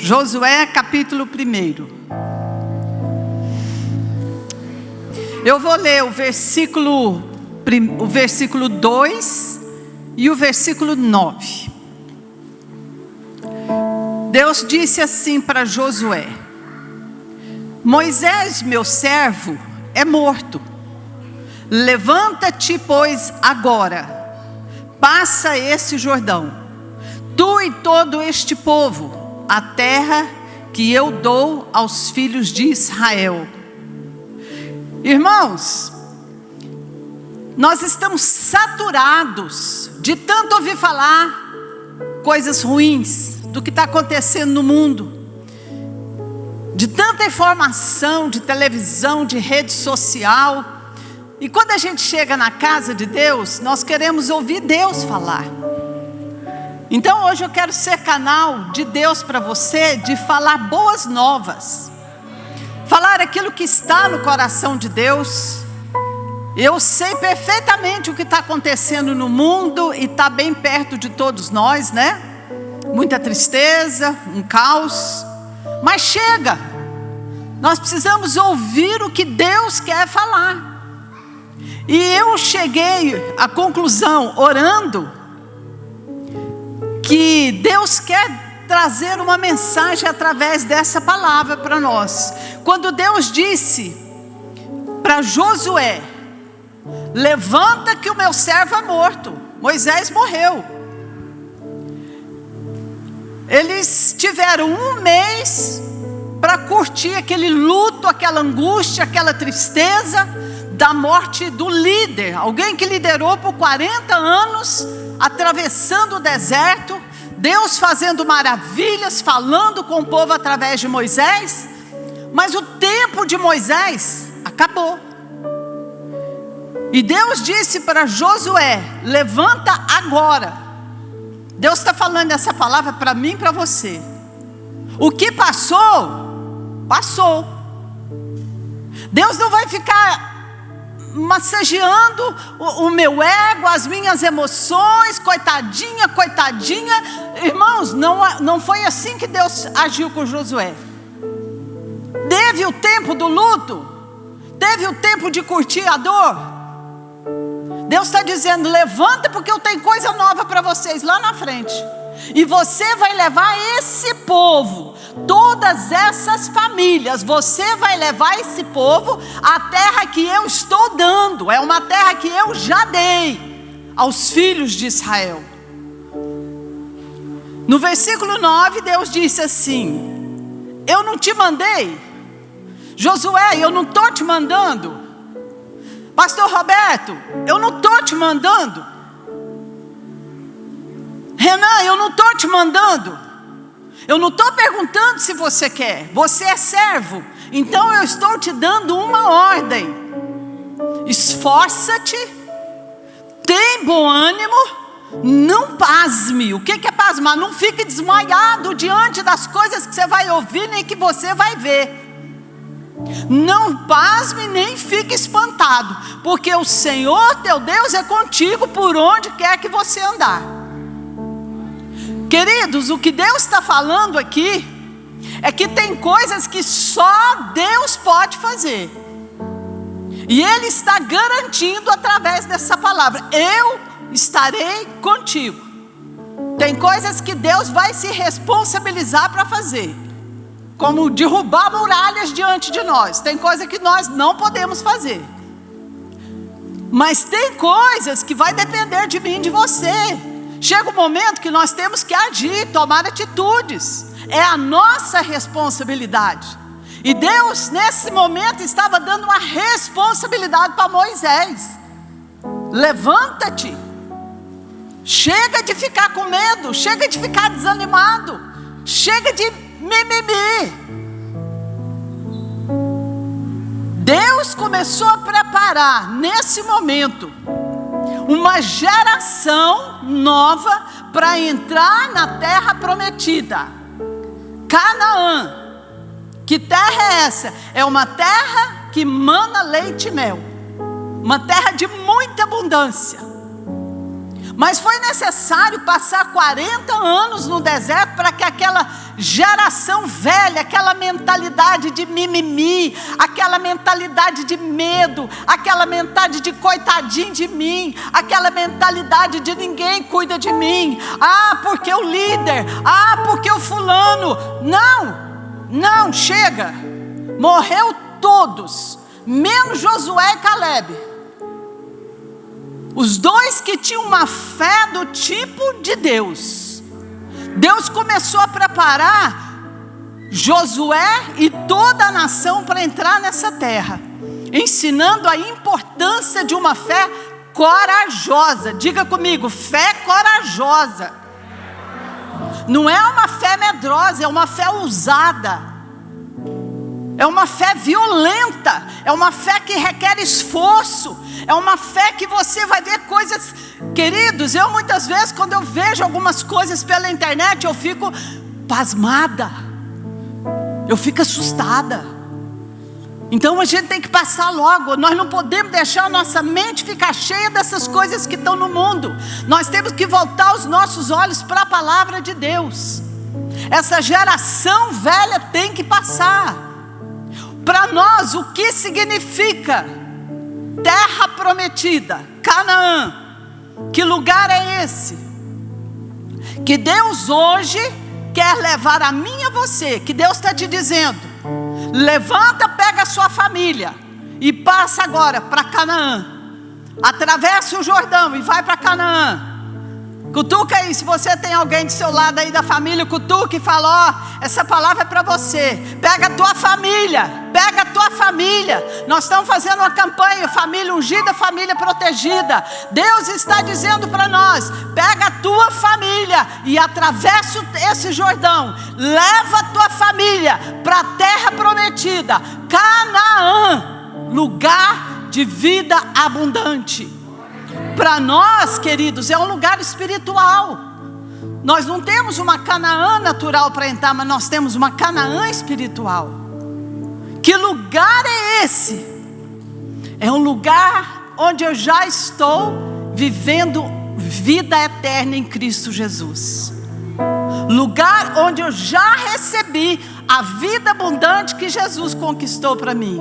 Josué capítulo 1. Eu vou ler o versículo 2 e o versículo 9. Deus disse assim para Josué: Moisés, meu servo, é morto. Levanta-te, pois, agora, passa esse Jordão, tu e todo este povo, a terra que eu dou aos filhos de Israel. Irmãos, nós estamos saturados de tanto ouvir falar coisas ruins do que está acontecendo no mundo, de tanta informação, de televisão, de rede social. E quando a gente chega na casa de Deus, nós queremos ouvir Deus falar. Então hoje eu quero ser canal de Deus para você, de falar boas novas, falar aquilo que está no coração de Deus. Eu sei perfeitamente o que está acontecendo no mundo e está bem perto de todos nós, né? Muita tristeza, um caos, mas chega, nós precisamos ouvir o que Deus quer falar. E eu cheguei à conclusão, orando, que Deus quer trazer uma mensagem através dessa palavra para nós. Quando Deus disse para Josué: levanta que o meu servo é morto. Moisés morreu. Eles tiveram um mês para curtir aquele luto, aquela angústia, aquela tristeza da morte do líder, alguém que liderou por 40 anos, atravessando o deserto, Deus fazendo maravilhas, falando com o povo através de Moisés. Mas o tempo de Moisés acabou. E Deus disse para Josué: levanta agora. Deus está falando essa palavra para mim e para você. O que passou, passou. Deus não vai ficar massageando o meu ego, as minhas emoções, coitadinha, coitadinha. Irmãos, não foi assim que Deus agiu com Josué. Teve o tempo do luto, teve o tempo de curtir a dor. Deus está dizendo: levanta, porque eu tenho coisa nova para vocês lá na frente. E você vai levar esse povo, todas essas famílias, você vai levar esse povo à terra que eu estou dando. É uma terra que eu já dei aos filhos de Israel. No versículo 9, Deus disse assim: eu não te mandei? Josué, eu não estou te mandando? Pastor Roberto, eu não estou te mandando? Renan, eu não estou te mandando? Eu não estou perguntando se você quer. Você é servo, então eu estou te dando uma ordem. Esforça-te, tem bom ânimo, não pasme. O que é pasmar? Não fique desmaiado diante das coisas que você vai ouvir, nem que você vai ver. Não pasme, nem fique espantado, porque o Senhor teu Deus é contigo por onde quer que você andar. Queridos, o que Deus está falando aqui é que tem coisas que só Deus pode fazer. E Ele está garantindo através dessa palavra: eu estarei contigo. Tem coisas que Deus vai se responsabilizar para fazer, como derrubar muralhas diante de nós. Tem coisa que nós não podemos fazer. Mas tem coisas que vai depender de mim e de você. Chega um momento que nós temos que agir, tomar atitudes. É a nossa responsabilidade. E Deus, nesse momento, estava dando uma responsabilidade para Moisés: levanta-te. Chega de ficar com medo, chega de ficar desanimado, chega de mimimi. Deus começou a preparar nesse momento uma geração nova para entrar na terra prometida, Canaã. Que terra é essa? É uma terra que mana leite e mel, uma terra de muita abundância. Mas foi necessário passar 40 anos no deserto para que aquela geração velha, aquela mentalidade de mimimi, aquela mentalidade de medo, aquela mentalidade de coitadinho de mim, aquela mentalidade de ninguém cuida de mim, porque o líder, porque o fulano. Não, chega, morreu todos, menos Josué e Calebe, os dois que tinham uma fé do tipo de Deus. Deus começou a preparar Josué e toda a nação para entrar nessa terra, ensinando a importância de uma fé corajosa. Diga comigo, fé corajosa. Não é uma fé medrosa, é uma fé ousada. É uma fé violenta, é uma fé que requer esforço, é uma fé que você vai ver coisas. Queridos, eu muitas vezes, quando eu vejo algumas coisas pela internet, eu fico pasmada, eu fico assustada. Então a gente tem que passar logo. Nós não podemos deixar a nossa mente ficar cheia dessas coisas que estão no mundo. Nós temos que voltar os nossos olhos para a palavra de Deus. Essa geração velha tem que passar. Para nós, o que significa terra prometida, Canaã? Que lugar é esse? Que Deus hoje quer levar a mim e a você. Que Deus está te dizendo: levanta, pega a sua família e passa agora para Canaã. Atravessa o Jordão e vai para Canaã. Cutuca aí, se você tem alguém do seu lado aí da família, cutuca e fala: essa palavra é para você. Pega a tua família, pega a tua família. Nós estamos fazendo uma campanha, família ungida, família protegida. Deus está dizendo para nós: pega a tua família e atravessa esse Jordão. Leva a tua família para a terra prometida, Canaã, lugar de vida abundante. Para nós, queridos, é um lugar espiritual. Nós não temos uma Canaã natural para entrar, mas nós temos uma Canaã espiritual. Que lugar é esse? É um lugar onde eu já estou vivendo vida eterna em Cristo Jesus. Lugar onde eu já recebi a vida abundante que Jesus conquistou para mim.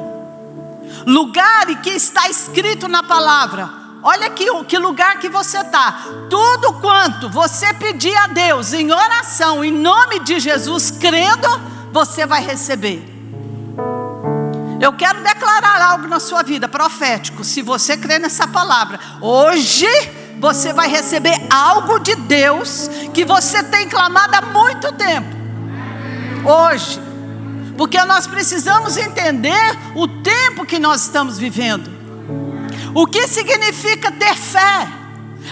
Lugar em que está escrito na palavra. Olha aqui que lugar que você está. Tudo quanto você pedir a Deus em oração, em nome de Jesus, crendo, você vai receber. Eu quero declarar algo na sua vida, profético. Se você crê nessa palavra, hoje você vai receber algo de Deus que você tem clamado há muito tempo. Hoje. Porque nós precisamos entender o tempo que nós estamos vivendo. O que significa ter fé?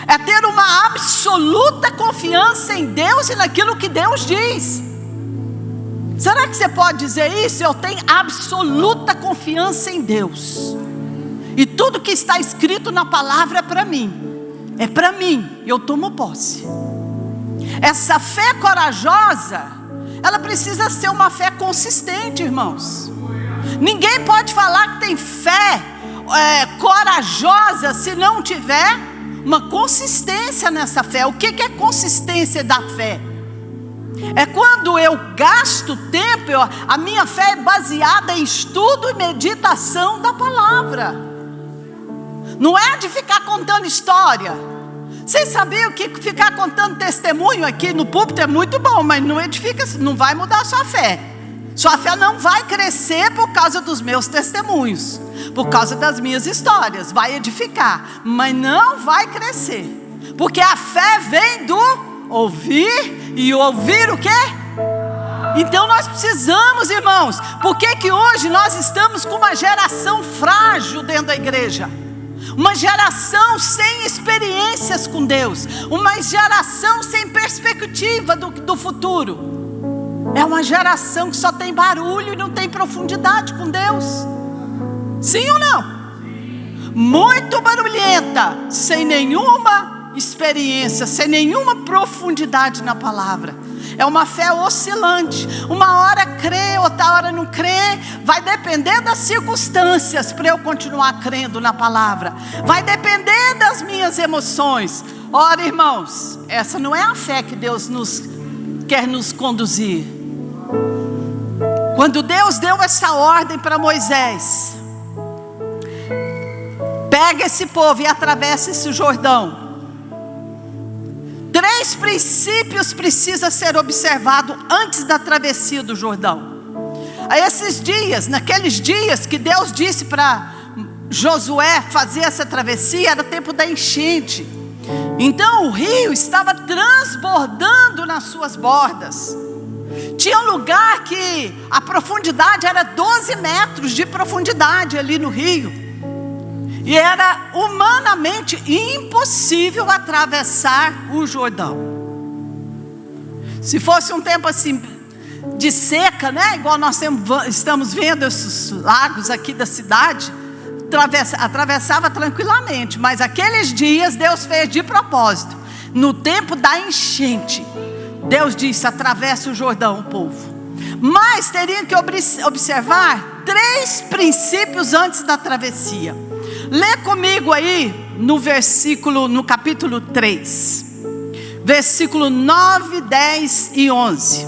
É ter uma absoluta confiança em Deus e naquilo que Deus diz. Será que você pode dizer isso? Eu tenho absoluta confiança em Deus. E tudo que está escrito na palavra é para mim. É para mim. Eu tomo posse. Essa fé corajosa, ela precisa ser uma fé consistente, irmãos. Ninguém pode falar que tem fé corajosa se não tiver uma consistência nessa fé. O que é consistência da fé? É quando eu gasto tempo, a minha fé é baseada em estudo e meditação da palavra. Não é de ficar contando história. Vocês sabiam que ficar contando testemunho aqui no púlpito é muito bom, mas não edifica, não vai mudar a sua fé. Sua fé não vai crescer por causa dos meus testemunhos, por causa das minhas histórias. Vai edificar, mas não vai crescer. Porque a fé vem do ouvir, e ouvir o quê? Então nós precisamos, irmãos. Por que hoje nós estamos com uma geração frágil dentro da igreja? Uma geração sem experiências com Deus, uma geração sem perspectiva do futuro. É uma geração que só tem barulho e não tem profundidade com Deus. Sim ou não? Muito barulhenta, sem nenhuma experiência, sem nenhuma profundidade na palavra. É uma fé oscilante. Uma hora crê, outra hora não crê. Vai depender das circunstâncias para eu continuar crendo na palavra. Vai depender das minhas emoções. Ora, irmãos, essa não é a fé que Deus quer nos conduzir. Quando Deus deu essa ordem para Moisés: pega esse povo e atravessa esse Jordão. 3 princípios precisam ser observados antes da travessia do Jordão. A esses dias, naqueles dias que Deus disse para Josué fazer essa travessia, era tempo da enchente. Então o rio estava transbordando nas suas bordas. Tinha um lugar que a profundidade era 12 metros de profundidade ali no rio. E era humanamente impossível atravessar o Jordão. Se fosse um tempo assim de seca, né? Igual nós estamos vendo esses lagos aqui da cidade, atravessava tranquilamente. Mas aqueles dias Deus fez de propósito. No tempo da enchente, Deus disse: atravessa o Jordão, o povo. Mas teriam que observar 3 princípios antes da travessia. Lê comigo aí no capítulo 3, versículo 9, 10 e 11.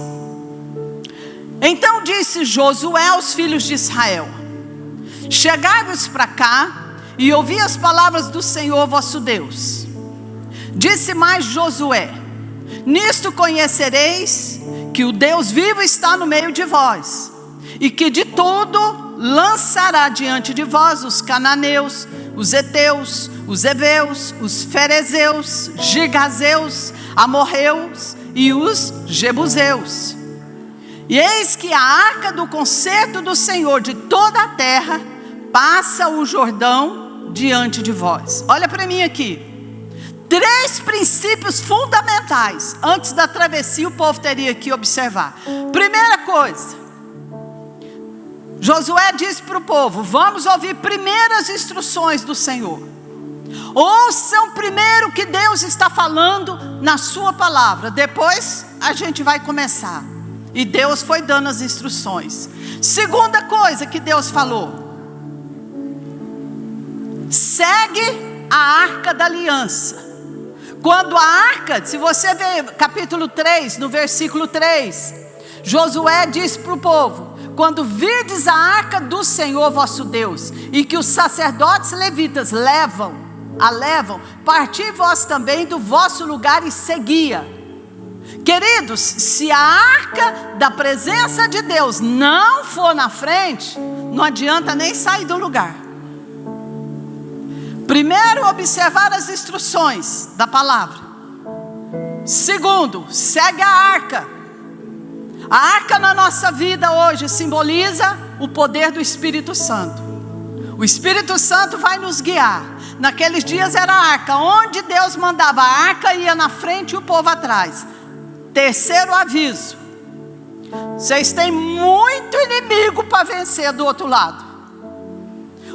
Então disse Josué aos filhos de Israel: chegai-vos para cá e ouvi as palavras do Senhor vosso Deus. Disse mais Josué: nisto conhecereis que o Deus vivo está no meio de vós, e que de todo lançará diante de vós os cananeus, os heteus, os heveus, os ferezeus, gigazeus, amorreus e os jebuseus. E eis que a arca do concerto do Senhor de toda a terra passa o Jordão diante de vós. Olha para mim aqui. 3 princípios fundamentais antes da travessia o povo teria que observar. Primeira coisa, Josué disse para o povo: vamos ouvir primeiro as instruções do Senhor. Ouçam primeiro o que Deus está falando na sua palavra. Depois a gente vai começar. E Deus foi dando as instruções. Segunda coisa que Deus falou: segue a arca da aliança. Quando a arca, se você ver capítulo 3, no versículo 3, Josué disse para o povo: quando virdes a arca do Senhor vosso Deus, e que os sacerdotes levitas levam, parti vós também do vosso lugar e seguia. Queridos, se a arca da presença de Deus não for na frente, não adianta nem sair do lugar. Primeiro, observar as instruções da palavra. Segundo, segue a arca. A arca na nossa vida hoje simboliza o poder do Espírito Santo. O Espírito Santo vai nos guiar. Naqueles dias era a arca, onde Deus mandava, a arca ia na frente e o povo atrás. Terceiro aviso: vocês têm muito inimigo para vencer do outro lado.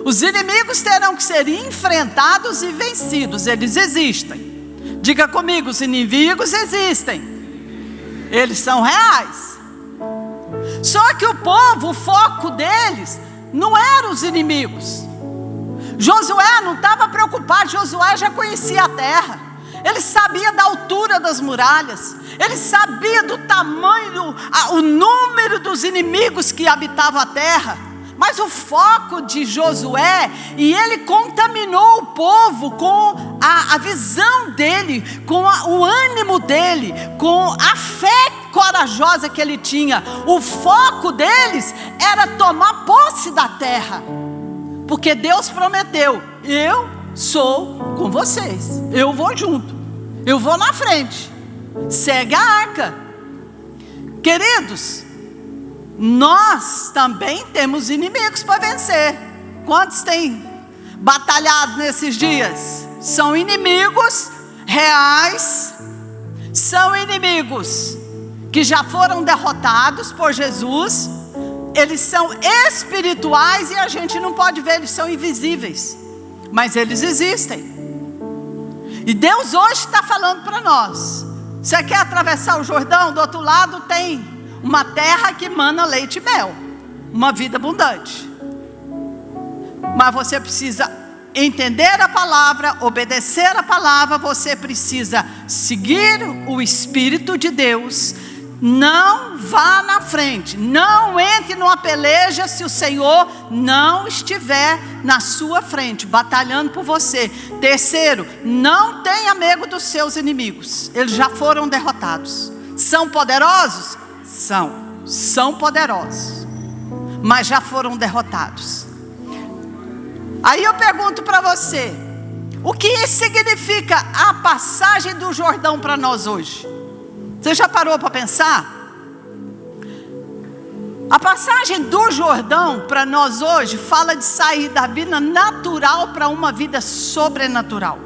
Os inimigos terão que ser enfrentados e vencidos. Eles existem. Diga comigo: os inimigos existem. Eles são reais. Só que o povo, o foco deles não eram os inimigos. Josué não estava preocupado. Josué já conhecia a terra. Ele sabia da altura das muralhas. Ele sabia do tamanho, o número dos inimigos que habitavam a terra. Mas o foco de Josué, e ele contaminou o povo com a visão dele, com o ânimo dele, com a fé corajosa que ele tinha. O foco deles era tomar posse da terra, porque Deus prometeu: eu sou com vocês, eu vou junto, eu vou na frente, segue a arca. Queridos, nós também temos inimigos para vencer. Quantos têm batalhado nesses dias? São inimigos reais, são inimigos que já foram derrotados por Jesus. Eles são espirituais e a gente não pode ver, eles são invisíveis, mas eles existem. E Deus hoje está falando para nós: você quer atravessar o Jordão? Do outro lado tem uma terra que mana leite e mel, uma vida abundante. Mas você precisa entender a palavra, obedecer a palavra. Você precisa seguir o Espírito de Deus, Não vá na frente, não entre numa peleja se o Senhor não estiver na sua frente, batalhando por você. Terceiro, não tenha medo dos seus inimigos, eles já foram derrotados. São poderosos? São poderosos, mas já foram derrotados. Aí eu pergunto para você, o que significa a passagem do Jordão para nós hoje? Você já parou para pensar? A passagem do Jordão para nós hoje fala de sair da vida natural para uma vida sobrenatural.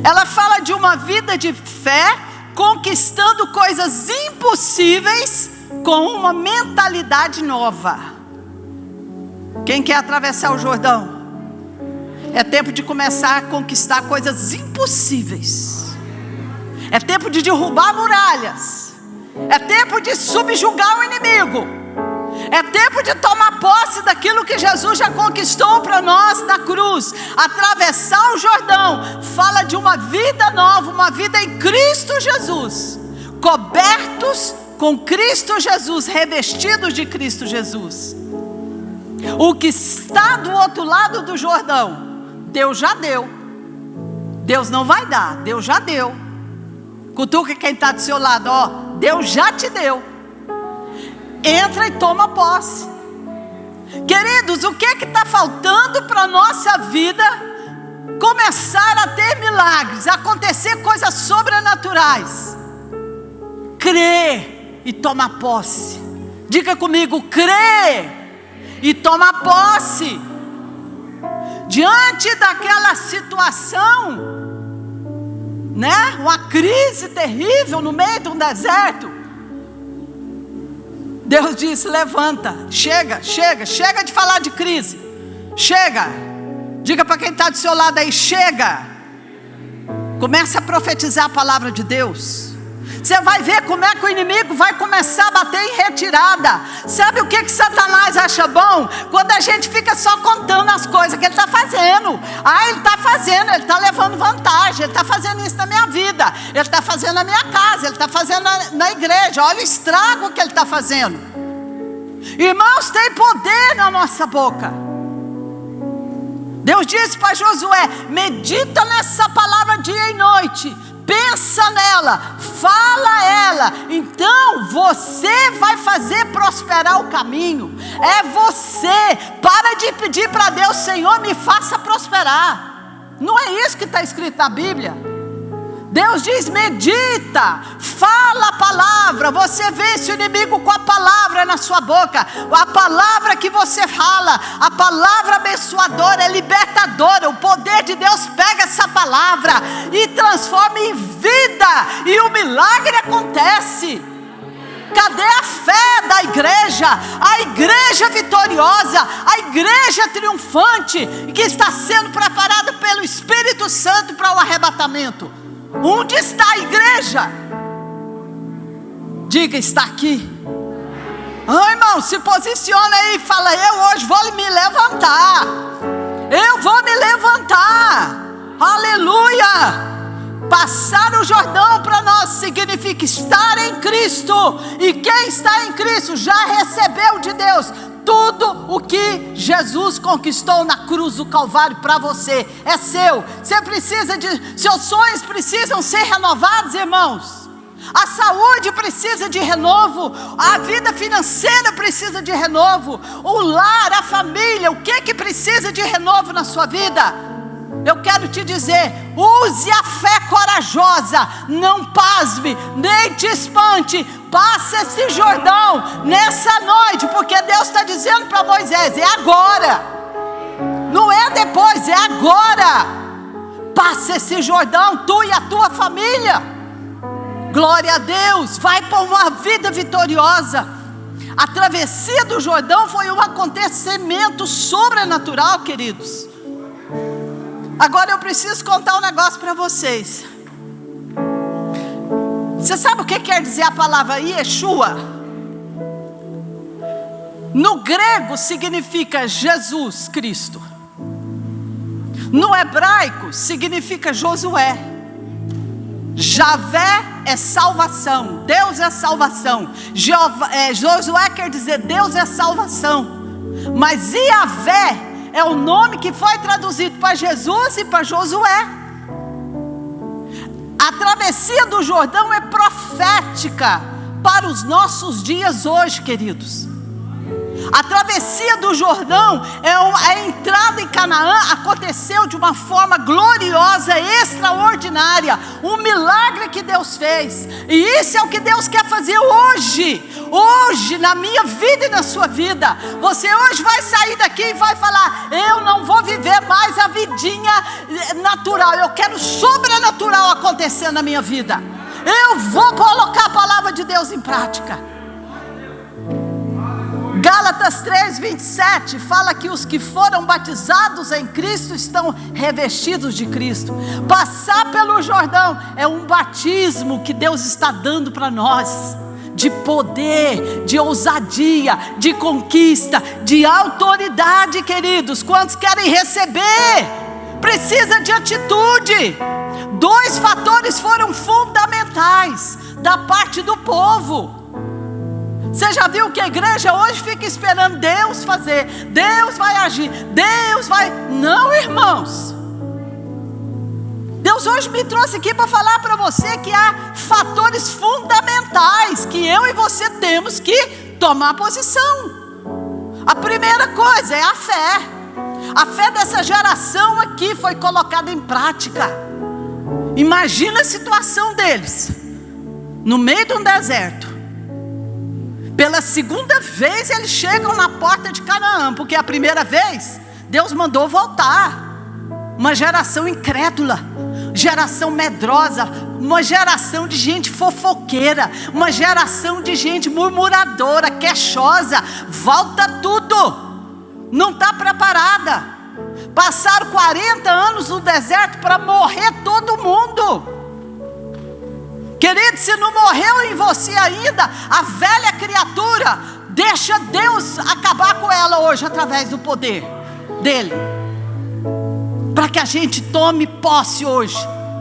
Ela fala de uma vida de fé, conquistando coisas impossíveis com uma mentalidade nova. Quem quer atravessar o Jordão? É tempo de começar a conquistar coisas impossíveis. É tempo de derrubar muralhas. É tempo de subjugar o inimigo. É tempo de tomar posse daquilo que Jesus já conquistou para nós na cruz. Atravessar o Jordão fala de uma vida nova, uma vida em Cristo Jesus. Cobertos com Cristo Jesus, revestidos de Cristo Jesus. O que está do outro lado do Jordão, Deus já deu. Deus não vai dar, Deus já deu. Cutuca quem está do seu lado, ó, Deus já te deu. Entra e toma posse. Queridos, o que está faltando para a nossa vida começar a ter milagres, acontecer coisas sobrenaturais? Crer e tomar posse. Diga comigo, crer e tomar posse. Diante daquela situação, né? Uma crise terrível no meio de um deserto, Deus disse: levanta, chega de falar de crise, chega, diga para quem está do seu lado aí, chega, comece a profetizar a palavra de Deus. Você vai ver como é que o inimigo vai começar a bater em retirada. Sabe o que Satanás acha bom? Quando a gente fica só contando as coisas que ele está fazendo. Ele está fazendo, ele está levando vantagem, ele está fazendo isso na minha vida, ele está fazendo na minha casa, ele está fazendo na igreja. Olha o estrago que ele está fazendo. Irmãos, tem poder na nossa boca. Deus disse para Josué: medita nessa palavra dia e noite, pensa nela, fala ela, então você vai fazer prosperar o caminho. É você. Para de pedir para Deus: Senhor, me faça prosperar. Não é isso que está escrito na Bíblia. Deus diz: medita, fala a palavra. Você vence o inimigo com a palavra na sua boca. A palavra que você fala, a palavra abençoadora, é libertadora. O poder de Deus pega essa palavra e transforma em vida, e o milagre acontece. Cadê a fé da igreja? A igreja vitoriosa, a igreja triunfante, que está sendo preparada pelo Espírito Santo para o arrebatamento. Onde está a igreja? Diga: está aqui. Irmão, se posiciona aí e fala: eu hoje vou me levantar. Eu vou me levantar. Aleluia. Passar o Jordão para nós significa estar em Cristo. E quem está em Cristo já recebeu de Deus tudo o que Jesus conquistou na cruz do Calvário para você. É seu. Seus sonhos precisam ser renovados, irmãos. A saúde precisa de renovo. A vida financeira precisa de renovo. O lar, a família, o que precisa de renovo na sua vida? Eu quero te dizer: use a fé corajosa. Não pasme, nem te espante. Passe esse Jordão nessa noite, porque Deus está dizendo para Moisés: é agora. Não é depois, é agora. Passe esse Jordão, tu e a tua família. Glória a Deus. Vai para uma vida vitoriosa. A travessia do Jordão foi um acontecimento sobrenatural, queridos. Agora eu preciso contar um negócio para vocês. Você sabe o que quer dizer a palavra Yeshua? No grego significa Jesus Cristo. No hebraico significa Josué. Javé é salvação, Deus é salvação. Josué quer dizer Deus é salvação. Mas Iavé é o nome que foi traduzido para Jesus e para Josué. A travessia do Jordão é profética para os nossos dias hoje, queridos. A travessia do Jordão, a entrada em Canaã aconteceu de uma forma gloriosa, extraordinária, um milagre que Deus fez, e isso é o que Deus quer fazer hoje, na minha vida e na sua vida. Você hoje vai sair daqui e vai falar: eu não vou viver mais a vidinha natural, eu quero sobrenatural acontecer na minha vida, eu vou colocar a palavra de Deus em prática. Gálatas 3:27 fala que os que foram batizados em Cristo estão revestidos de Cristo. Passar pelo Jordão é um batismo que Deus está dando para nós, de poder, de ousadia, de conquista, de autoridade, queridos. Quantos querem receber? Precisa de atitude. 2 fatores foram fundamentais da parte do povo. Você já viu que a igreja hoje fica esperando Deus fazer, Deus vai agir, Deus vai... Não, irmãos. Deus hoje me trouxe aqui para falar para você que há fatores fundamentais que eu e você temos que tomar posição. A primeira coisa é a fé. A fé dessa geração aqui foi colocada em prática. Imagina a situação deles, no meio de um deserto. Pela segunda vez eles chegam na porta de Canaã, porque a primeira vez Deus mandou voltar. Uma geração incrédula, geração medrosa, uma geração de gente fofoqueira, uma geração de gente murmuradora, queixosa. Volta tudo, não está preparada. Passaram 40 anos no deserto para morrer todo mundo. Querido, se não morreu em você ainda, a velha criatura, deixa Deus acabar com ela hoje, através do poder dele, para que a gente tome posse hoje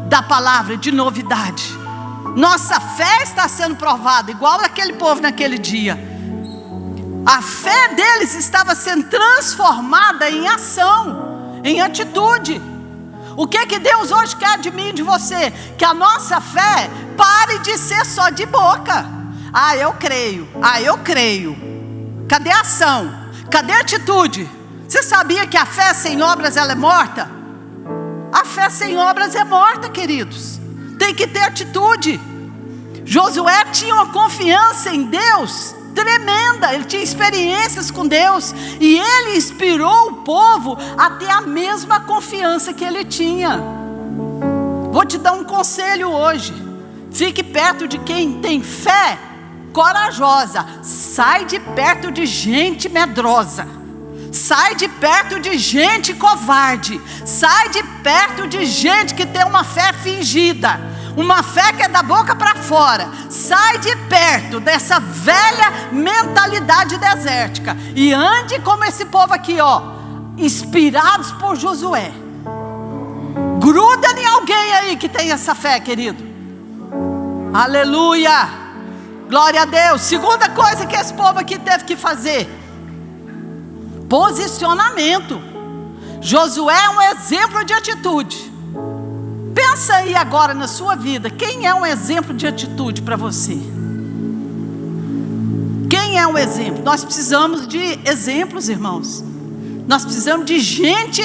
da palavra de novidade. Nossa fé está sendo provada, igual aquele povo naquele dia. A fé deles estava sendo transformada em ação, em atitude. O que Deus hoje quer de mim e de você? Que a nossa fé pare de ser só de boca. Ah, eu creio. Ah, eu creio. Cadê a ação? Cadê a atitude? Você sabia que a fé sem obras ela é morta? A fé sem obras é morta, queridos. Tem que ter atitude. Josué tinha uma confiança em Deus tremenda, ele tinha experiências com Deus, e ele inspirou o povo a ter a mesma confiança que ele tinha. Vou te dar um conselho hoje: fique perto de quem tem fé corajosa. Sai de perto de gente medrosa, sai de perto de gente covarde, sai de perto de gente que tem uma fé fingida, uma fé que é da boca para fora. Sai de perto dessa velha mentalidade desértica e ande como esse povo aqui, ó, inspirados por Josué. Gruda em alguém aí que tem essa fé, querido. Aleluia, glória a Deus. Segunda coisa que esse povo aqui teve que fazer: posicionamento. Josué é um exemplo de atitude. Pensa aí agora na sua vida, quem é um exemplo de atitude para você? Quem é um exemplo? Nós precisamos de exemplos, irmãos. Nós precisamos de gente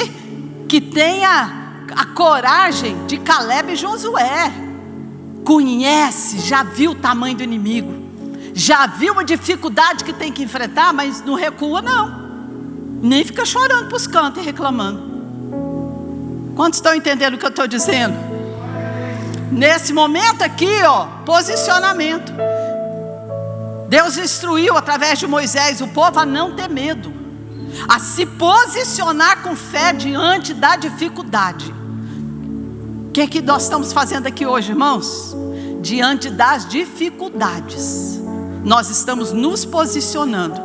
que tenha a coragem de Caleb e Josué. Conhece, já viu o tamanho do inimigo, já viu a dificuldade que tem que enfrentar, mas não recua não, nem fica chorando para os cantos e reclamando. Quantos estão entendendo o que eu estou dizendo? Nesse momento aqui, ó, posicionamento. Deus instruiu através de Moisés o povo a não ter medo, a se posicionar com fé diante da dificuldade. O que é que nós estamos fazendo aqui hoje, irmãos? Diante das dificuldades, nós estamos nos posicionando.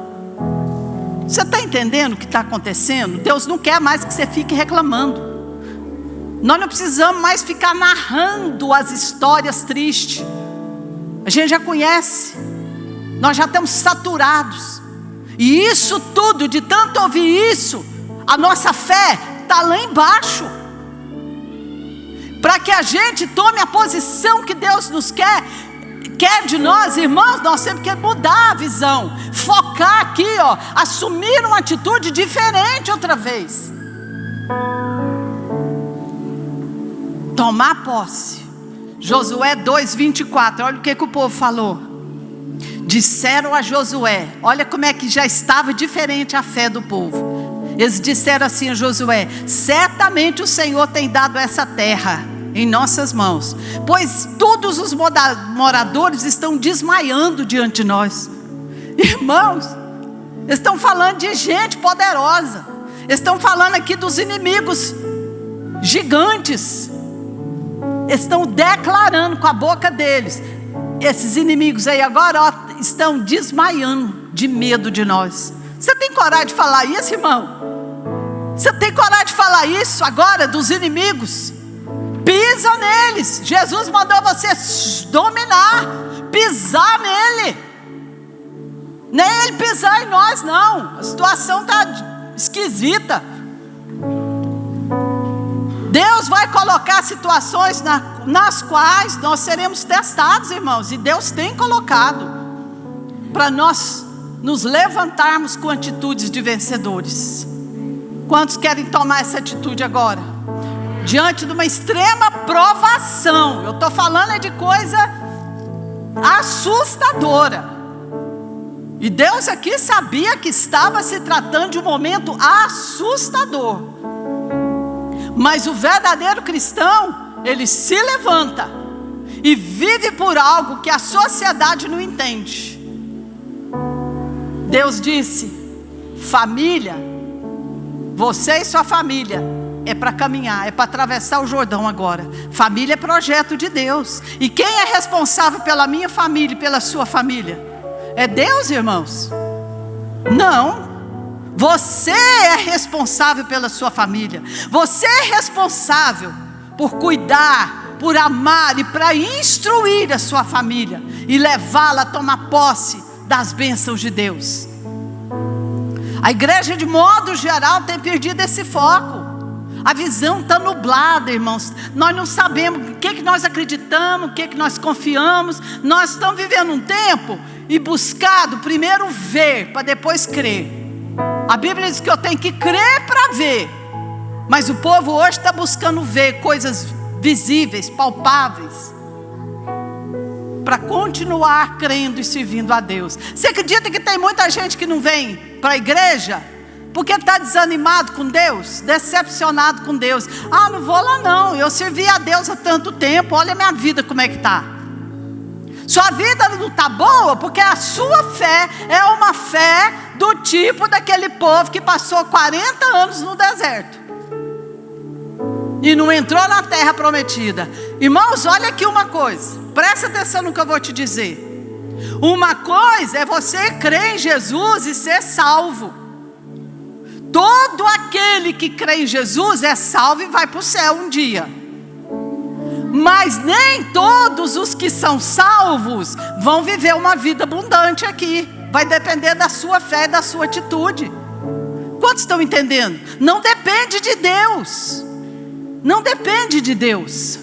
Você está entendendo o que está acontecendo? Deus não quer mais que você fique reclamando. Nós não precisamos mais ficar narrando as histórias tristes. A gente já conhece. Nós já estamos saturados. E isso tudo, de tanto ouvir isso, a nossa fé está lá embaixo. Para que a gente tome a posição que Deus nos quer de nós, irmãos, nós temos que mudar a visão. Focar aqui, assumir uma atitude diferente outra vez. Tomar posse. Josué 2:24, olha o que o povo falou. Disseram a Josué, olha como é que já estava diferente a fé do povo. Eles disseram assim a Josué: certamente o Senhor tem dado essa terra em nossas mãos, pois todos os moradores estão desmaiando diante de nós. Irmãos, eles estão falando de gente poderosa. Eles estão falando aqui dos inimigos gigantes. Eles estão declarando com a boca deles. Esses inimigos aí agora estão desmaiando de medo de nós. Você tem coragem de falar isso, irmão? Você tem coragem de falar isso agora dos inimigos? Pisa neles. Jesus mandou você dominar, pisar nele. Nem ele pisar em nós, não. A situação está esquisita. Deus vai colocar situações nas quais nós seremos testados, irmãos. E Deus tem colocado para nós nos levantarmos com atitudes de vencedores. Quantos querem tomar essa atitude agora? Diante de uma extrema provação. Eu estou falando de coisa assustadora. E Deus aqui sabia que estava se tratando de um momento assustador. Mas o verdadeiro cristão, ele se levanta e vive por algo que a sociedade não entende. Deus disse: família, você e sua família é para caminhar, é para atravessar o Jordão agora. Família é projeto de Deus. E quem é responsável pela minha família e pela sua família? É Deus, irmãos? Não. Você é responsável pela sua família. Você é responsável por cuidar, por amar e para instruir a sua família e levá-la a tomar posse das bênçãos de Deus. A igreja, de modo geral, tem perdido esse foco. A visão está nublada, irmãos. Nós não sabemos o que nós acreditamos, o que nós confiamos. Nós estamos vivendo um tempo e buscado primeiro ver, para depois crer. A Bíblia diz que eu tenho que crer para ver. Mas o povo hoje está buscando ver coisas visíveis, palpáveis, para continuar crendo e servindo a Deus. Você acredita que tem muita gente que não vem para a igreja porque está desanimado com Deus, decepcionado com Deus? Ah, não vou lá não, eu servi a Deus há tanto tempo, olha a minha vida como é que está. Sua vida não está boa porque a sua fé é uma fé do tipo daquele povo que passou 40 anos no deserto e não entrou na terra prometida. Irmãos, olha aqui uma coisa, presta atenção no que eu vou te dizer. Uma coisa é você crer em Jesus e ser salvo. Todo aquele que crê em Jesus é salvo e vai para o céu um dia. Mas nem todos os que são salvos vão viver uma vida abundante aqui. Vai depender da sua fé e da sua atitude. Quantos estão entendendo? Não depende de Deus. Não depende de Deus.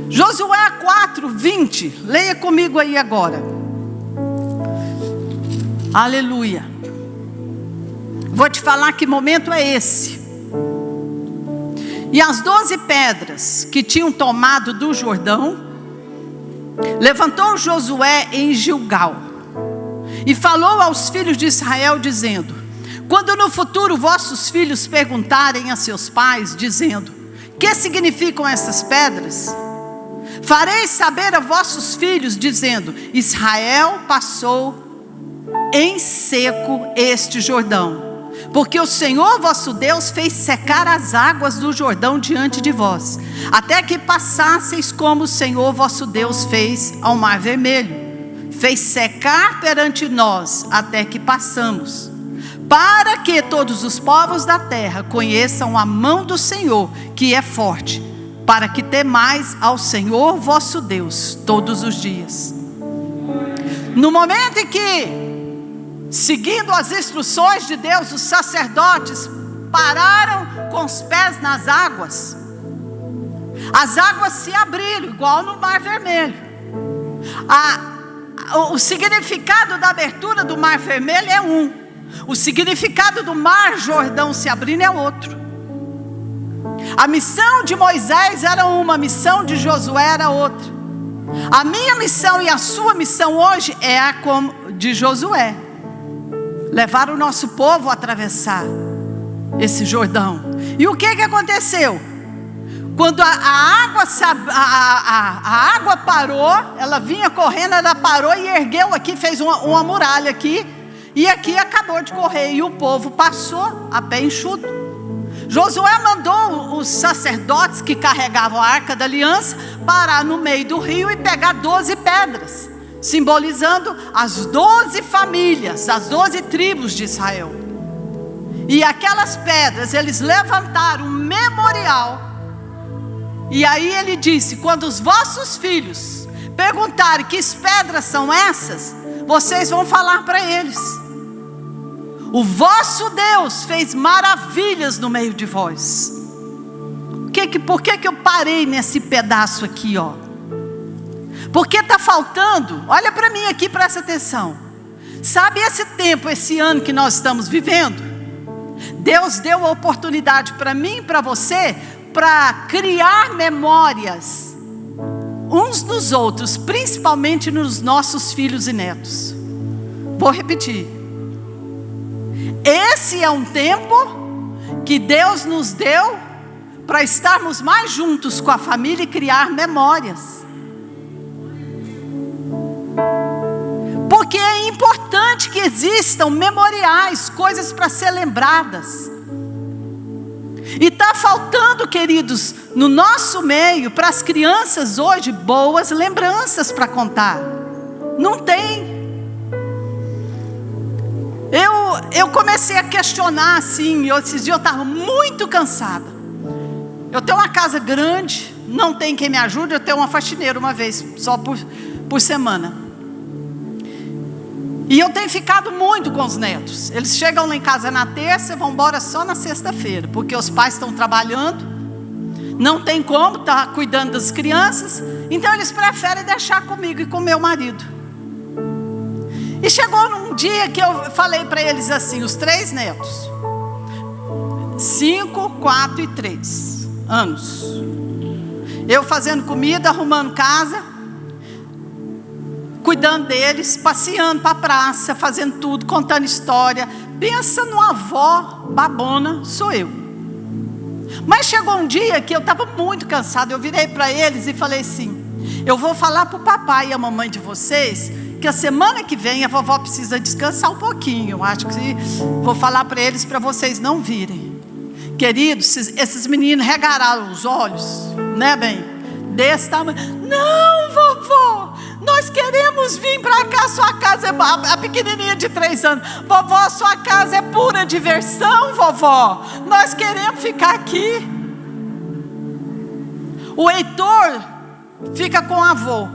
Josué 4:20. Leia comigo aí agora. Aleluia. Vou te falar que momento é esse. E as 12 pedras que tinham tomado do Jordão, levantou Josué em Gilgal e falou aos filhos de Israel dizendo: quando no futuro vossos filhos perguntarem a seus pais dizendo: que significam essas pedras? Fareis saber a vossos filhos dizendo: Israel passou em seco este Jordão, porque o Senhor vosso Deus fez secar as águas do Jordão diante de vós, até que passasseis como o Senhor vosso Deus fez ao Mar Vermelho. Fez secar perante nós, até que passamos. para que todos os povos da terra conheçam a mão do Senhor, que é forte, para que temais ao Senhor vosso Deus todos os dias. No momento em que, seguindo as instruções de Deus, os sacerdotes pararam com os pés nas águas, as águas se abriram, igual no Mar Vermelho. O significado da abertura do Mar Vermelho é um, o significado do Mar Jordão se abrindo é outro. A missão de Moisés era uma, a missão de Josué era outra. A minha missão e a sua missão hoje é a de Josué: levar o nosso povo a atravessar esse Jordão. E o que aconteceu? Quando a água parou, ela vinha correndo, ela parou e ergueu aqui, fez uma muralha aqui, e aqui acabou de correr, e o povo passou a pé enxuto. Josué mandou os sacerdotes que carregavam a arca da aliança parar no meio do rio e pegar 12 pedras, simbolizando as 12 famílias, as 12 tribos de Israel. E aquelas pedras, eles levantaram um memorial. E aí ele disse: quando os vossos filhos perguntarem que pedras são essas, vocês vão falar para eles: o vosso Deus fez maravilhas no meio de vós. Por que eu parei nesse pedaço aqui, ó? Porque está faltando, olha para mim aqui, presta atenção. Sabe esse tempo, esse ano que nós estamos vivendo? Deus deu a oportunidade para mim e para você, para criar memórias uns dos outros, principalmente nos nossos filhos e netos. Vou repetir. Esse é um tempo que Deus nos deu para estarmos mais juntos com a família e criar memórias. Porque é importante que existam memoriais, coisas para ser lembradas. E está faltando, queridos, no nosso meio, para as crianças hoje, boas lembranças para contar. Não tem. Eu comecei a questionar assim, esses dias eu estava muito cansada. Eu tenho uma casa grande, não tem quem me ajude, eu tenho uma faxineira uma vez, só por semana. E eu tenho ficado muito com os netos. Eles chegam lá em casa na terça e vão embora só na sexta-feira, porque os pais estão trabalhando, não tem como estar cuidando das crianças, então eles preferem deixar comigo e com meu marido. E chegou num dia que eu falei para eles assim, os 3 netos, 5, 4 e 3 anos, eu fazendo comida, arrumando casa, cuidando deles, passeando para a praça, fazendo tudo, contando história. Pensa numa avó babona, sou eu. Mas chegou um dia que eu estava muito cansada, eu virei para eles e falei assim: eu vou falar para o papai e a mamãe de vocês que a semana que vem a vovó precisa descansar um pouquinho. Eu acho que vou falar para eles, para vocês não virem. Queridos, esses meninos regararam os olhos, né, bem? Desse tamanho. Não, vovó, nós queremos vir para cá, sua casa é... A pequenininha de 3 anos: vovó, sua casa é pura diversão, vovó, nós queremos ficar aqui. O Heitor fica com o avô.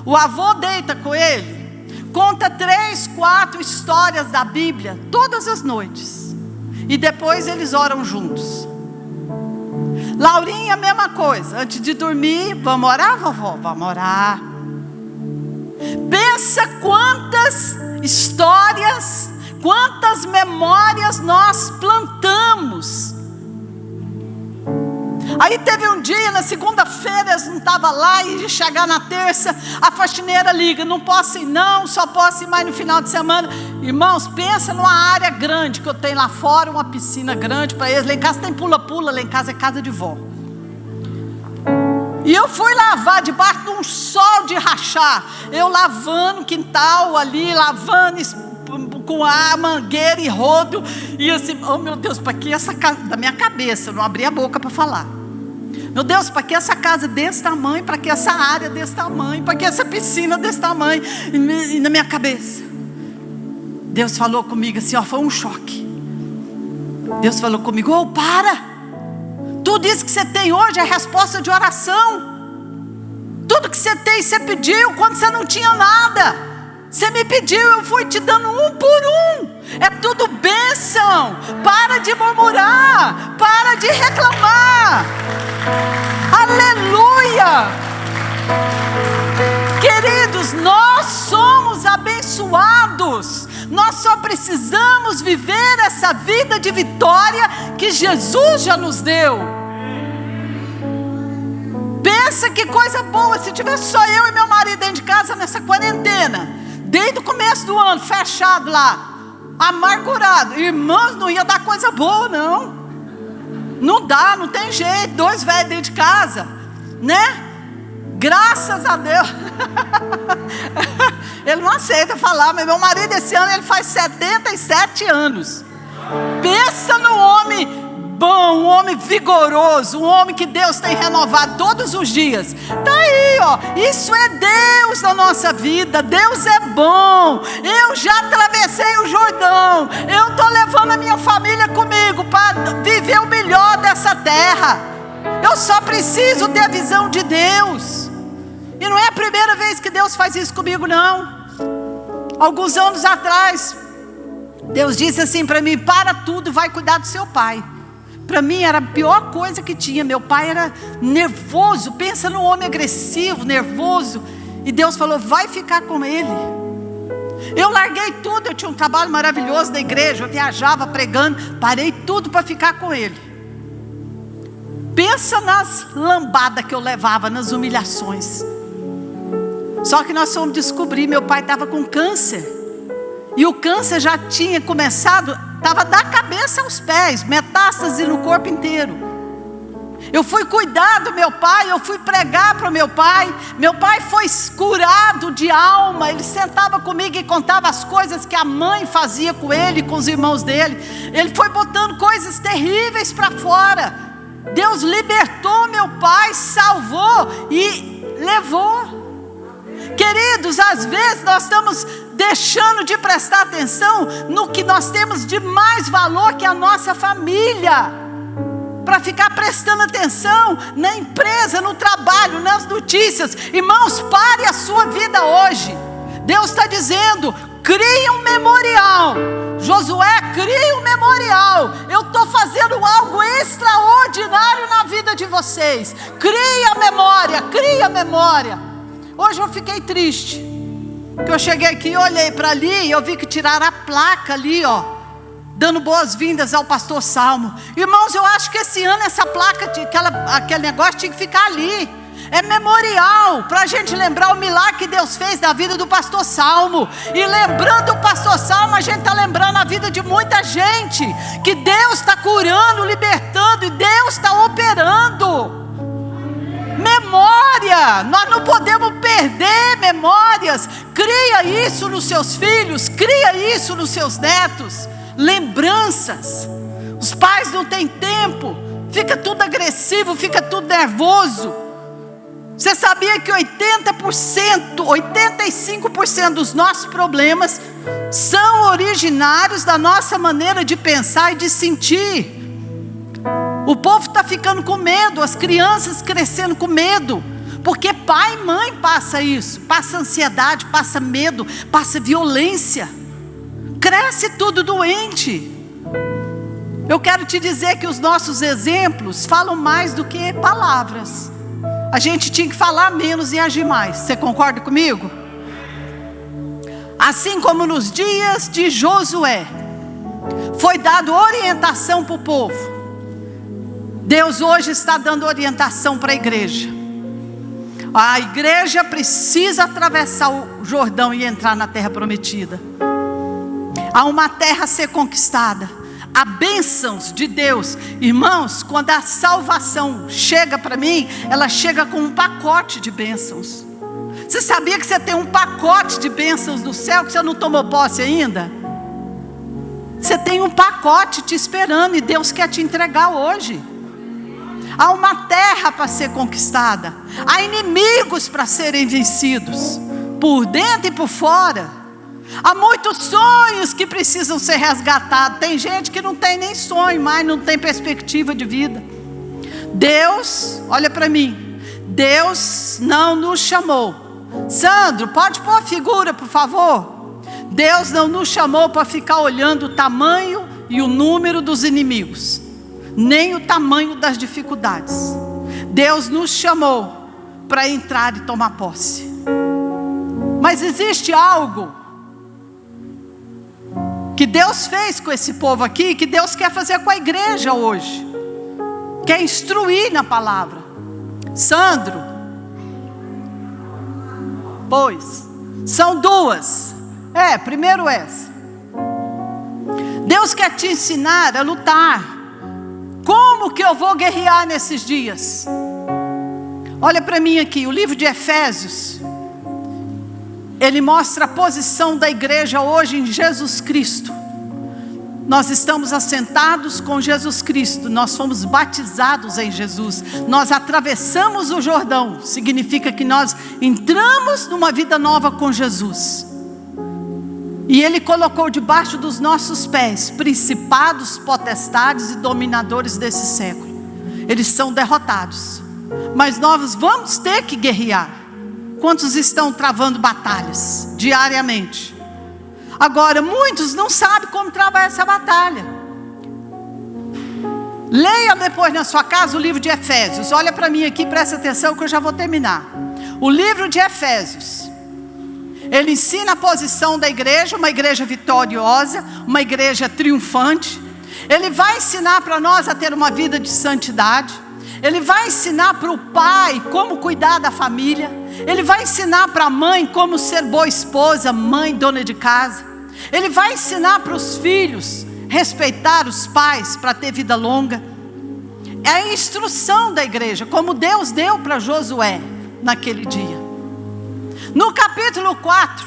O avô deita com ele, conta 3, 4 histórias da Bíblia todas as noites, e depois eles oram juntos. Laurinha, a mesma coisa, antes de dormir: vamos orar, vovó? Vamos orar. Pensa quantas histórias, quantas memórias nós plantamos. Aí teve um dia, na segunda-feira, eles não estavam lá, e chegar na terça, a faxineira liga: não posso ir não, só posso ir mais no final de semana. Irmãos, pensa numa área grande que eu tenho lá fora, uma piscina grande para eles. Lá em casa tem pula-pula, lá em casa é casa de vó. E eu fui lavar debaixo de um sol de rachar, eu lavando o quintal ali, lavando com a mangueira e rodo, e assim, oh meu Deus, para que essa casa, da minha cabeça, eu não abri a boca para falar. Meu Deus, para que essa casa desse tamanho, para que essa área desse tamanho, para que essa piscina desse tamanho, e na minha cabeça, Deus falou comigo assim, ó, foi um choque. Deus falou comigo: oh, para, tudo isso que você tem hoje é resposta de oração. Tudo que você tem, você pediu quando você não tinha nada. Você me pediu, eu fui te dando um por um. É tudo bênção. Para de murmurar, para de reclamar. Aleluia. Queridos, nós somos abençoados. Nós só precisamos viver essa vida de vitória que Jesus já nos deu. Pensa que coisa boa se tivesse só eu e meu marido dentro de casa nessa quarentena, desde o começo do ano, fechado lá, amargurado. Irmãos, não ia dar coisa boa, não. Não dá, não tem jeito. 2 velhos dentro de casa, né? Graças a Deus. Ele não aceita falar, mas meu marido esse ano ele faz 77 anos. Pensa no homem bom, um homem vigoroso, um homem que Deus tem renovado todos os dias. Está aí, ó. Isso é Deus na nossa vida. Deus é bom. Eu já atravessei o Jordão. Eu estou levando a minha família comigo para viver o melhor dessa terra. Eu só preciso ter a visão de Deus. E não é a primeira vez que Deus faz isso comigo, não. Alguns anos atrás, Deus disse assim para mim: para tudo e vai cuidar do seu pai. Para mim era a pior coisa que tinha. Meu pai era nervoso. Pensa num homem agressivo, nervoso. E Deus falou: vai ficar com ele. Eu larguei tudo. Eu tinha um trabalho maravilhoso na igreja. Eu viajava pregando. Parei tudo para ficar com ele. Pensa nas lambadas que eu levava, nas humilhações. Só que nós fomos descobrir, meu pai estava com câncer. E o câncer já tinha começado, estava da cabeça aos pés, metástase no corpo inteiro. Eu fui cuidar do meu pai, eu fui pregar para o meu pai. Meu pai foi curado de alma. Ele sentava comigo e contava as coisas que a mãe fazia com ele, com os irmãos dele. Ele foi botando coisas terríveis para fora. Deus libertou meu pai, salvou e levou. Queridos, às vezes nós estamos deixando de prestar atenção no que nós temos de mais valor, que é a nossa família, para ficar prestando atenção na empresa, no trabalho, nas notícias. Irmãos, pare a sua vida hoje. Deus está dizendo: crie um memorial. Josué, crie um memorial. Eu estou fazendo algo extraordinário na vida de vocês. Crie a memória, crie a memória. Hoje eu fiquei triste, porque eu cheguei aqui, olhei para ali e eu vi que tiraram a placa ali, ó, dando boas-vindas ao pastor Salmo. Irmãos, eu acho que esse ano essa placa, aquele negócio tinha que ficar ali. É memorial, para a gente lembrar o milagre que Deus fez na vida do pastor Salmo. E lembrando o pastor Salmo, a gente está lembrando a vida de muita gente, que Deus está curando, libertando, e Deus está operando. Memória, nós não podemos perder memórias. Cria isso nos seus filhos, cria isso nos seus netos. Lembranças. Os pais não têm tempo, fica tudo agressivo, fica tudo nervoso. Você sabia que 85% dos nossos problemas são originários da nossa maneira de pensar e de sentir? O povo está ficando com medo, as crianças crescendo com medo, porque pai e mãe passa isso, passa ansiedade, passa medo, passa violência, cresce tudo doente. Eu quero te dizer que os nossos exemplos falam mais do que palavras. A gente tinha que falar menos e agir mais. Você concorda comigo? Assim como nos dias de Josué foi dado orientação para o povo, Deus hoje está dando orientação para a igreja. A igreja precisa atravessar o Jordão e entrar na terra prometida. Há uma terra a ser conquistada. Há bênçãos de Deus. Irmãos, quando a salvação chega para mim, ela chega com um pacote de bênçãos. Você sabia que você tem um pacote de bênçãos do céu que você não tomou posse ainda? Você tem um pacote te esperando e Deus quer te entregar hoje. Há uma terra para ser conquistada. Há inimigos para serem vencidos, por dentro e por fora. Há muitos sonhos que precisam ser resgatados. Tem gente que não tem nem sonho mais, não tem perspectiva de vida. Deus, olha para mim, Deus não nos chamou. Sandro, pode pôr a figura, por favor? Deus não nos chamou para ficar olhando o tamanho e o número dos inimigos, nem o tamanho das dificuldades. Deus nos chamou para entrar e tomar posse. Mas existe algo que Deus fez com esse povo aqui, que Deus quer fazer com a igreja hoje. Quer instruir na palavra. Sandro, pois, são duas. Primeiro essa. Deus quer te ensinar a lutar. Como que eu vou guerrear nesses dias? Olha para mim aqui, o livro de Efésios, ele mostra a posição da igreja hoje em Jesus Cristo. Nós estamos assentados com Jesus Cristo, nós fomos batizados em Jesus, nós atravessamos o Jordão, significa que nós entramos numa vida nova com Jesus. E Ele colocou debaixo dos nossos pés principados, potestades e dominadores desse século. Eles são derrotados, mas nós vamos ter que guerrear. Quantos estão travando batalhas diariamente? Agora, muitos não sabem como travar essa batalha. Leia depois na sua casa o livro de Efésios. Olha para mim aqui, presta atenção que eu já vou terminar. O livro de Efésios, ele ensina a posição da igreja, uma igreja vitoriosa, uma igreja triunfante. Ele vai ensinar para nós a ter uma vida de santidade. Ele vai ensinar para o pai como cuidar da família. Ele vai ensinar para a mãe como ser boa esposa, mãe, dona de casa. Ele vai ensinar para os filhos respeitar os pais para ter vida longa. É a instrução da igreja, como Deus deu para Josué naquele dia. No capítulo 4,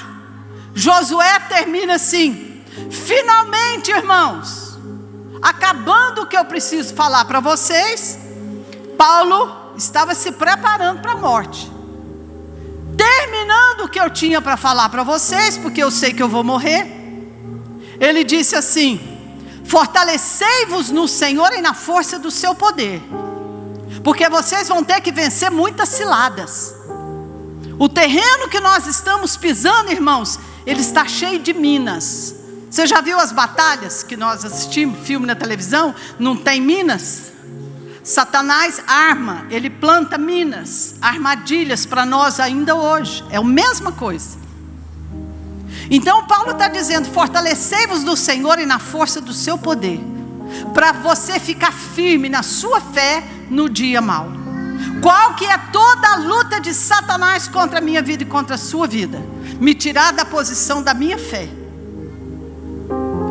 Josué termina assim: finalmente, irmãos, acabando o que eu preciso falar para vocês, Paulo estava se preparando para a morte. Terminando o que eu tinha para falar para vocês, porque eu sei que eu vou morrer, ele disse assim: fortalecei-vos no Senhor e na força do seu poder, porque vocês vão ter que vencer muitas ciladas. O terreno que nós estamos pisando, irmãos, ele está cheio de minas. Você já viu as batalhas que nós assistimos, filme na televisão? Não tem minas? Satanás arma, ele planta minas, armadilhas para nós ainda hoje. É a mesma coisa. Então Paulo está dizendo: fortalecei-vos no Senhor e na força do seu poder, para você ficar firme na sua fé no dia mau. Qual que é toda a luta de Satanás contra a minha vida e contra a sua vida? Me tirar da posição da minha fé.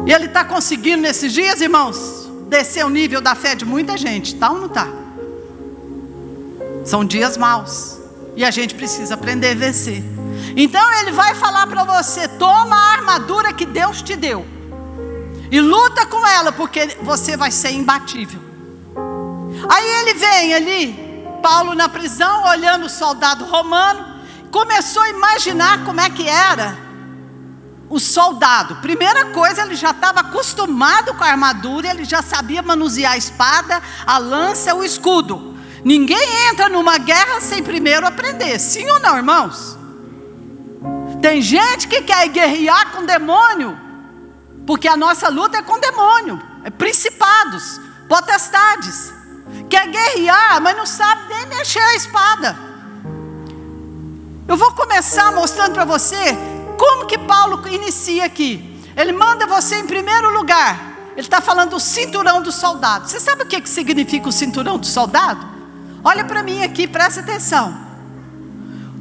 E ele está conseguindo nesses dias, irmãos, descer o nível da fé de muita gente, tá ou não tá? São dias maus, e a gente precisa aprender a vencer. Então ele vai falar para você: toma a armadura que Deus te deu, e luta com ela, porque você vai ser imbatível. Aí ele vem ali, Paulo na prisão, olhando o soldado romano, começou a imaginar como é que era o soldado. Primeira coisa, ele já estava acostumado com a armadura, ele já sabia manusear a espada, a lança, o escudo. Ninguém entra numa guerra sem primeiro aprender, sim ou não, irmãos? Tem gente que quer guerrear com demônio, porque a nossa luta é com demônio, é principados, potestades. Quer guerrear, mas não sabe nem mexer a espada. Eu vou começar mostrando para você como que Paulo inicia aqui. Ele manda você em primeiro lugar. Ele está falando do cinturão do soldado. Você sabe o que significa o cinturão do soldado? Olha para mim aqui, presta atenção.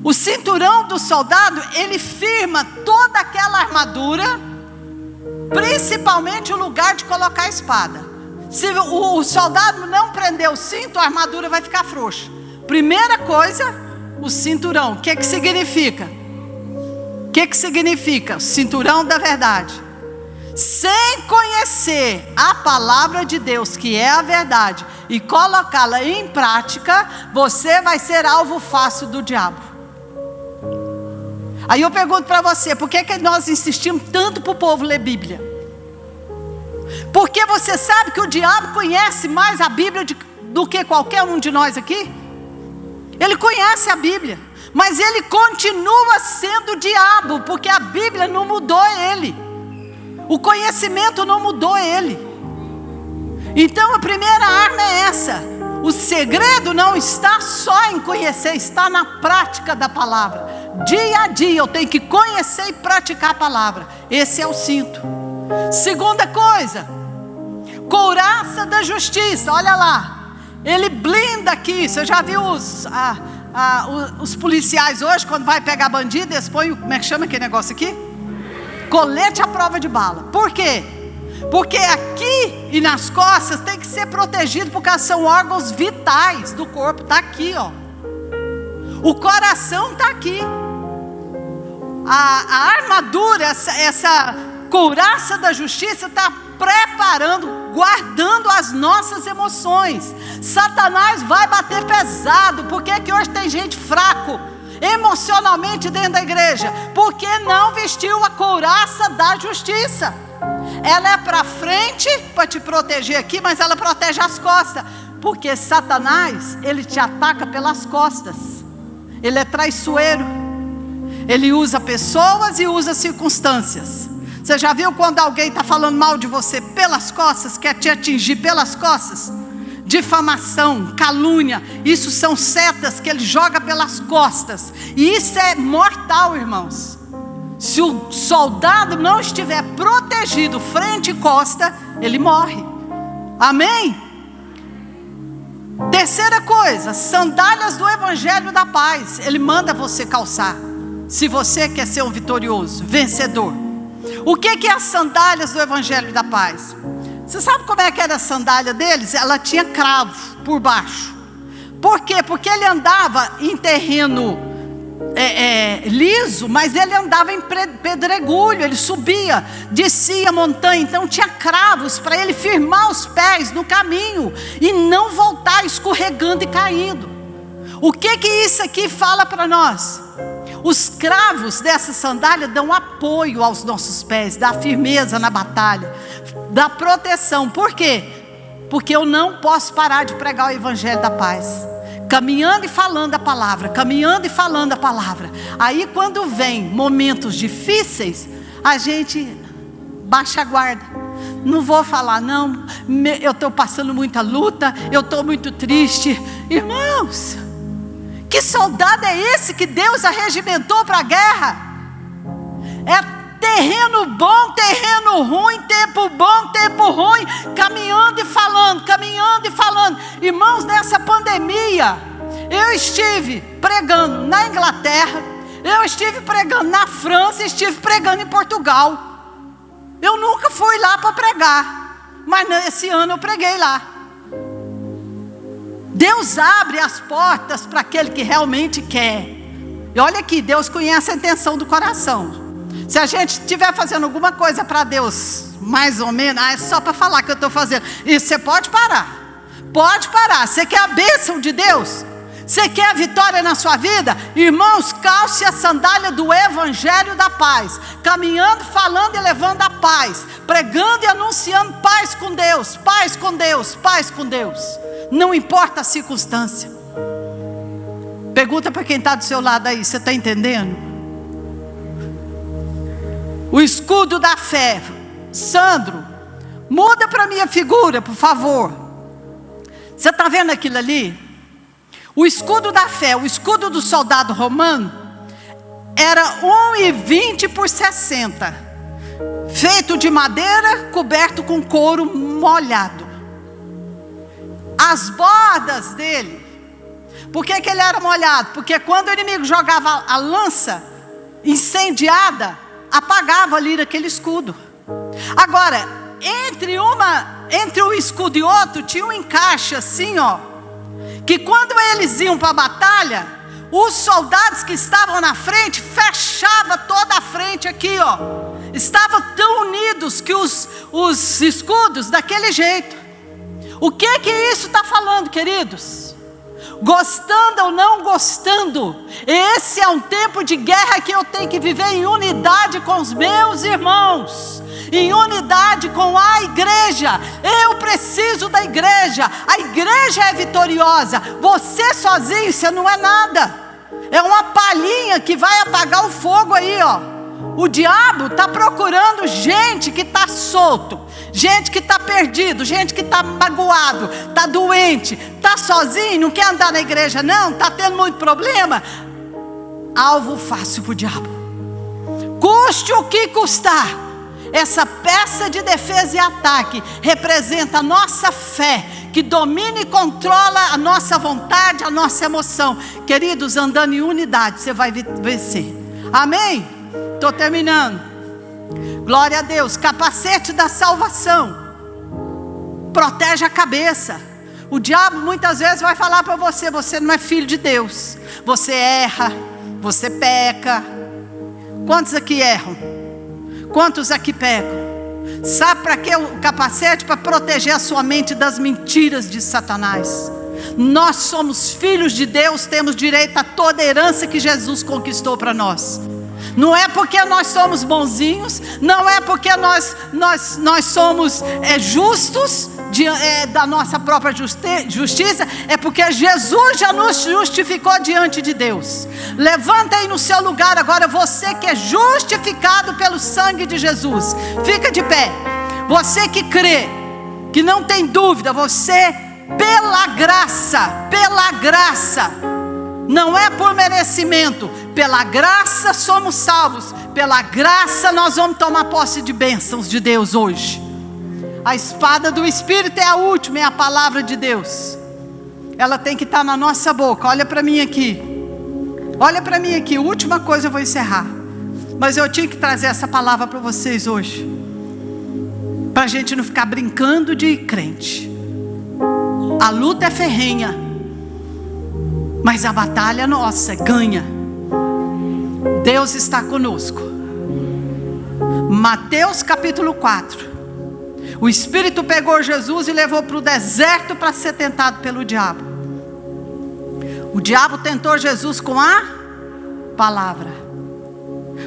O cinturão do soldado, ele firma toda aquela armadura, principalmente o lugar de colocar a espada. Se o soldado não prender o cinto, a armadura vai ficar frouxa. Primeira coisa, o cinturão. O que significa? O que significa? O cinturão da verdade. Sem conhecer a palavra de Deus, que é a verdade, e colocá-la em prática, você vai ser alvo fácil do diabo. Aí eu pergunto para você, por que nós insistimos tanto para o povo ler Bíblia? Porque você sabe que o diabo conhece mais a Bíblia do que qualquer um de nós aqui? Ele conhece a Bíblia, mas ele continua sendo o diabo, porque a Bíblia não mudou ele, o conhecimento não mudou ele. Então a primeira arma é essa. O segredo não está só em conhecer, está na prática da palavra. Dia a dia eu tenho que conhecer e praticar a palavra. Esse é o cinto. Segunda coisa, couraça da justiça. Olha lá, ele blinda aqui. Você já viu os policiais hoje, quando vai pegar bandido, eles põem, como é que chama aquele negócio aqui? Colete à prova de bala. Por quê? Porque aqui e nas costas tem que ser protegido, porque são órgãos vitais do corpo. Está aqui, ó. O coração está aqui. A armadura, essa couraça da justiça está preparando, guardando as nossas emoções. Satanás vai bater pesado. Por que que hoje tem gente fraco emocionalmente dentro da igreja? Porque não vestiu a couraça da justiça. Ela é para frente para te proteger aqui, mas ela protege as costas. Porque Satanás, ele te ataca pelas costas. Ele é traiçoeiro. Ele usa pessoas e usa circunstâncias. Você já viu quando alguém está falando mal de você pelas costas, quer te atingir pelas costas? Difamação, calúnia, isso são setas que ele joga pelas costas. E isso é mortal, irmãos. Se o soldado não estiver protegido frente e costa, ele morre. Amém? Terceira coisa, sandálias do Evangelho da Paz. Ele manda você calçar, se você quer ser um vitorioso, vencedor. O que é as sandálias do Evangelho da Paz? Você sabe como é que era a sandália deles? Ela tinha cravo por baixo. Por quê? Porque ele andava em terreno liso, mas ele andava em pedregulho. Ele subia, descia a montanha. Então tinha cravos para ele firmar os pés no caminho e não voltar escorregando e caindo. O que isso aqui fala para nós? Os cravos dessa sandália dão apoio aos nossos pés, dá firmeza na batalha, dá proteção. Por quê? Porque eu não posso parar de pregar o Evangelho da Paz, caminhando e falando a palavra, caminhando e falando a palavra. Aí quando vem momentos difíceis, a gente baixa a guarda. Não vou falar não, eu estou passando muita luta, eu estou muito triste. Irmãos, que soldado é esse que Deus arregimentou para a guerra? É terreno bom, terreno ruim, tempo bom, tempo ruim, caminhando e falando, caminhando e falando. Irmãos, nessa pandemia, eu estive pregando na Inglaterra, eu estive pregando na França, estive pregando em Portugal. Eu nunca fui lá para pregar, mas esse ano eu preguei lá. Deus abre as portas para aquele que realmente quer. E olha aqui, Deus conhece a intenção do coração. Se a gente estiver fazendo alguma coisa para Deus, mais ou menos, é só para falar que eu estou fazendo. Isso você pode parar. Pode parar. Você quer a bênção de Deus? Você quer a vitória na sua vida? Irmãos, calce a sandália do Evangelho da Paz, caminhando, falando e levando a paz, pregando e anunciando paz com Deus, paz com Deus, paz com Deus. Não importa a circunstância. Pergunta para quem está do seu lado aí, você está entendendo? O escudo da fé. Sandro, muda para a minha figura, por favor. Você está vendo aquilo ali? O escudo da fé, o escudo do soldado romano, era 1,20 por 60, feito de madeira, coberto com couro molhado. As bordas dele, por que ele era molhado? Porque quando o inimigo jogava a lança incendiada, apagava ali naquele escudo. Agora, entre um escudo e outro, tinha um encaixe assim, ó, que quando eles iam para a batalha, os soldados que estavam na frente, fechava toda a frente aqui, ó. Estavam tão unidos que os escudos daquele jeito. O que isso está falando, queridos? gostando ou não gostando. Esse é um tempo de guerra que eu tenho que viver em unidade com os meus irmãos, em unidade com a igreja. Eu preciso da igreja. A igreja é vitoriosa. Você sozinho, você não é nada. É uma palhinha que vai apagar o fogo aí, ó. O diabo está procurando gente que está solto, gente que está perdido, gente que está magoado, está doente, está sozinho, não quer andar na igreja não, está tendo muito problema. Alvo fácil para o diabo. Custe o que custar. Essa peça de defesa e ataque representa a nossa fé, que domina e controla a nossa vontade, a nossa emoção. Queridos, andando em unidade, você vai vencer. Amém? Estou terminando. Glória a Deus. Capacete da salvação protege a cabeça. O diabo muitas vezes vai falar para você: você não é filho de Deus, você erra, você peca. Quantos aqui erram? Quantos aqui pecam? Sabe para que o capacete? Para proteger a sua mente das mentiras de Satanás. Nós somos filhos de Deus, temos direito a toda a herança que Jesus conquistou para nós. Não é porque nós somos bonzinhos, não é porque nós somos justos da nossa própria justiça, é porque Jesus já nos justificou diante de Deus. Levanta aí no seu lugar agora, você que é justificado pelo sangue de Jesus, fica de pé. Você que crê, que não tem dúvida, você pela graça, não é por merecimento, pela graça somos salvos, pela graça nós vamos tomar posse de bênçãos de Deus hoje. A espada do Espírito é a última, é a palavra de Deus. Ela tem que estar na nossa boca. Olha para mim aqui, olha para mim aqui, última coisa, eu vou encerrar. Mas eu tinha que trazer essa palavra para vocês hoje, para a gente não ficar brincando de crente. A luta é ferrenha, mas a batalha nossa ganha. Deus está conosco. Mateus capítulo 4. O Espírito pegou Jesus e levou para o deserto para ser tentado pelo diabo. O diabo tentou Jesus com a palavra.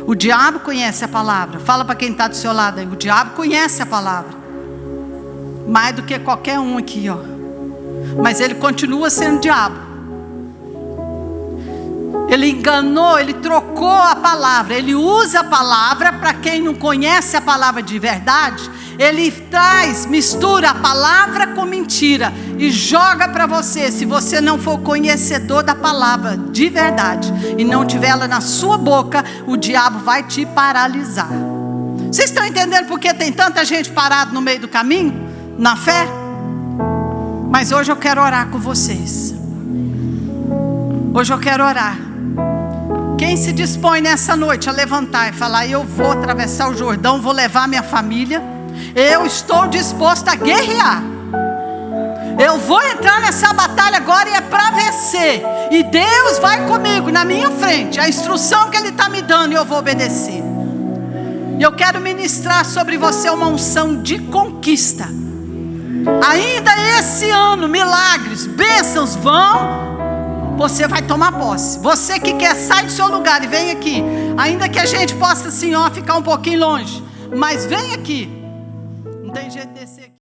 O diabo conhece a palavra. Fala para quem está do seu lado aí: o diabo conhece a palavra mais do que qualquer um aqui, ó. Mas ele continua sendo diabo. Ele enganou, ele trocou a palavra. Ele usa a palavra para quem não conhece a palavra de verdade. Ele mistura a palavra com mentira e joga para você. Se você não for conhecedor da palavra de verdade e não tiver ela na sua boca, o diabo vai te paralisar. Vocês estão entendendo por que tem tanta gente parada no meio do caminho, na fé? Mas hoje eu quero orar com vocês. Hoje eu quero orar. Quem se dispõe nessa noite a levantar e falar: eu vou atravessar o Jordão, vou levar minha família, eu estou disposto a guerrear, eu vou entrar nessa batalha agora e é para vencer, e Deus vai comigo na minha frente, a instrução que Ele está me dando, eu vou obedecer. E eu quero ministrar sobre você uma unção de conquista. Ainda esse ano, milagres, bênçãos você vai tomar posse. Você que quer, sai do seu lugar e vem aqui. Ainda que a gente possa assim, ficar um pouquinho longe, mas vem aqui. Não tem jeito de descer.